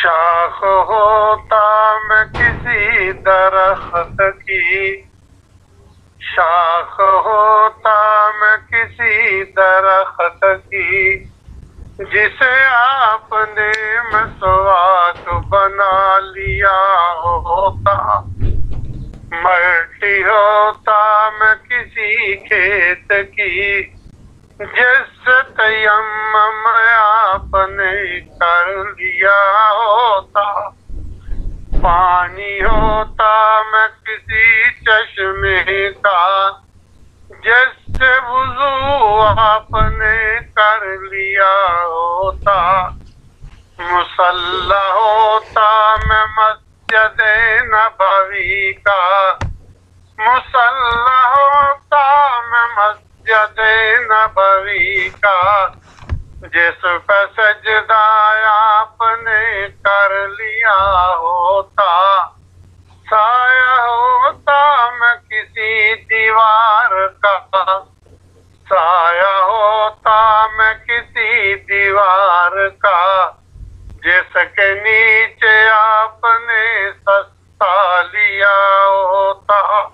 शाख होता मैं किसी दरख्त की, शाख होता मैं किसी दरख्त की, जिसे आपने मसवाक बना लिया होता। मल्टी होता मैं किसी खेत की, जिससे तयम्मुम आपने कर लिया होता। पानी होता मैं किसी चश्मे का, जिससे वुजू आपने कर लिया होता। मुसल्ला होता मैं मस्जिद नबवी का, मुसल्ला होता मैं मस्जिद नबवी का, जिस पे सजदा आपने कर लिया होता। साया होता मैं किसी दीवार का, साया होता मैं किसी दीवार का, जिसके नीचे आपने सस्ता लिया होता।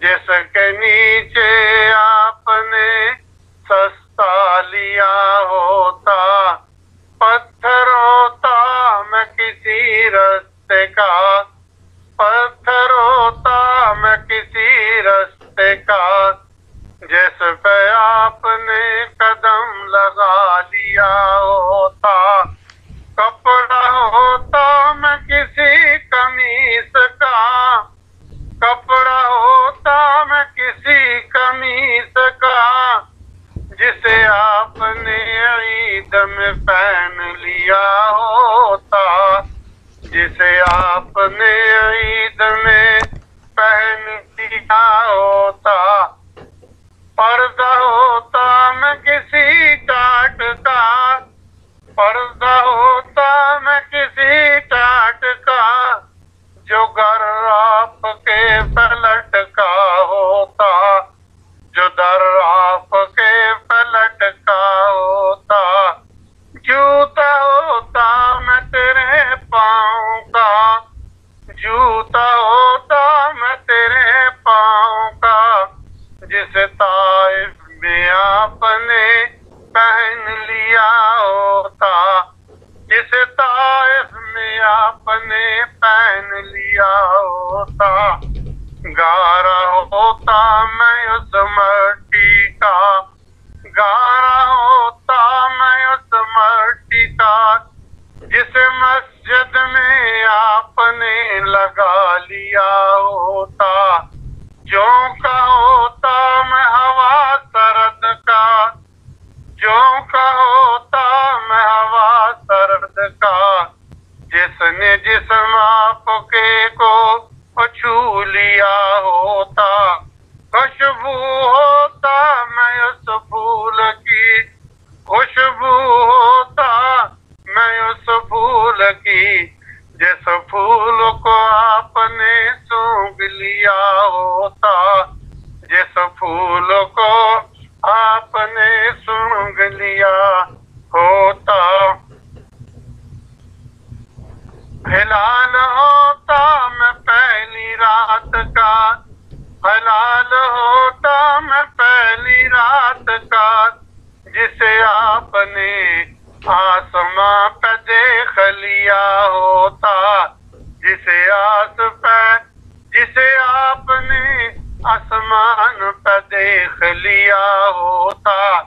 जिसके नीचे आपने सस्ता लिया होता। पत्थर होता मैं किसी रास्ते का, पत्थर होता मैं किसी रास्ते का, जिस पे आपने कदम लगा लिया होता। कपड़ा होता मैं किसी कमीज का, कपड़ा होता मैं किसी कमीज का, जिसे आपने ईद में पहन लिया होता। जिसे आपने ईद में पहन लिया होता। पर्दा होता मैं किसी टाट का, पर्दा होता मैं किसी टाट का, जो घर आपके पलट का होता। जो दर आपके पलट का होता। जूता होता मैं तेरे पाँव का, जूता होता मैं तेरे पाँव का, जिसे ताइफ में आपने पहन लिया होता। जिसे ताइफ में आपने पहन लिया होता। गारा होता मैं उस मट्टी का, गारा होता मैं उस मट्टी का, जिसे मस्जिद में आपने लगा लिया होता। झोंका होता मैं हवा सर्द का, झोंका होता मैं हवा सर्द का, जिसने जिस्म आपके को छू लिया होता। खुशबू होता मैं उस फूल की, खुशबू होता मैं उस फूल की, जिस फूल को आपने सूंघ लिया होता। जिस फूल को आपने सूंघ लिया होता। हिलाल होता मैं पहली रात का, हिलाल होता मैं पहली रात का, जिसे आपने आसमां पे देख लिया होता। जिसे जिसे आपने आसमान पे देख लिया होता।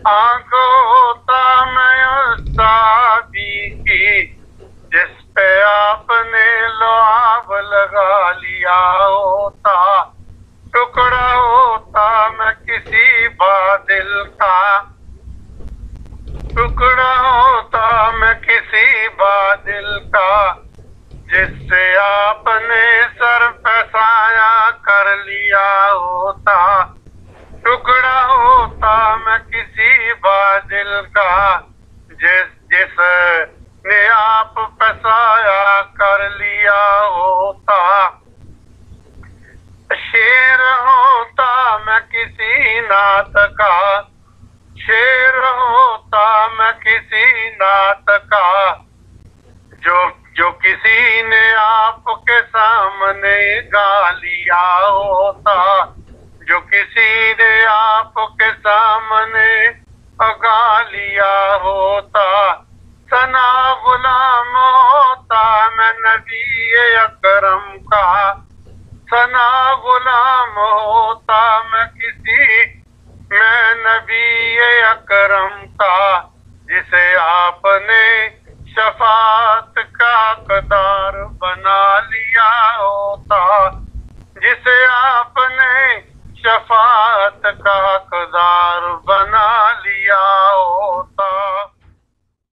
आंख होता मैं उस साबी की, जिस पे आपने लुआब लगा लिया होता। टुकड़ा होता मैं किसी बादल का, टुकड़ा होता मैं किसी बादल का, जिससे आपने सर पे साया कर लिया होता। टुकड़ा होता मैं किसी बादल का, जिसने आप पे साया कर लिया होता। शेर होता मैं किसी नात का, शेर होता मैं किसी नात का, जो जो जो किसी ने आपके सामने गा लिया होता, जो किसी ने आपके सामने गा लिया होता,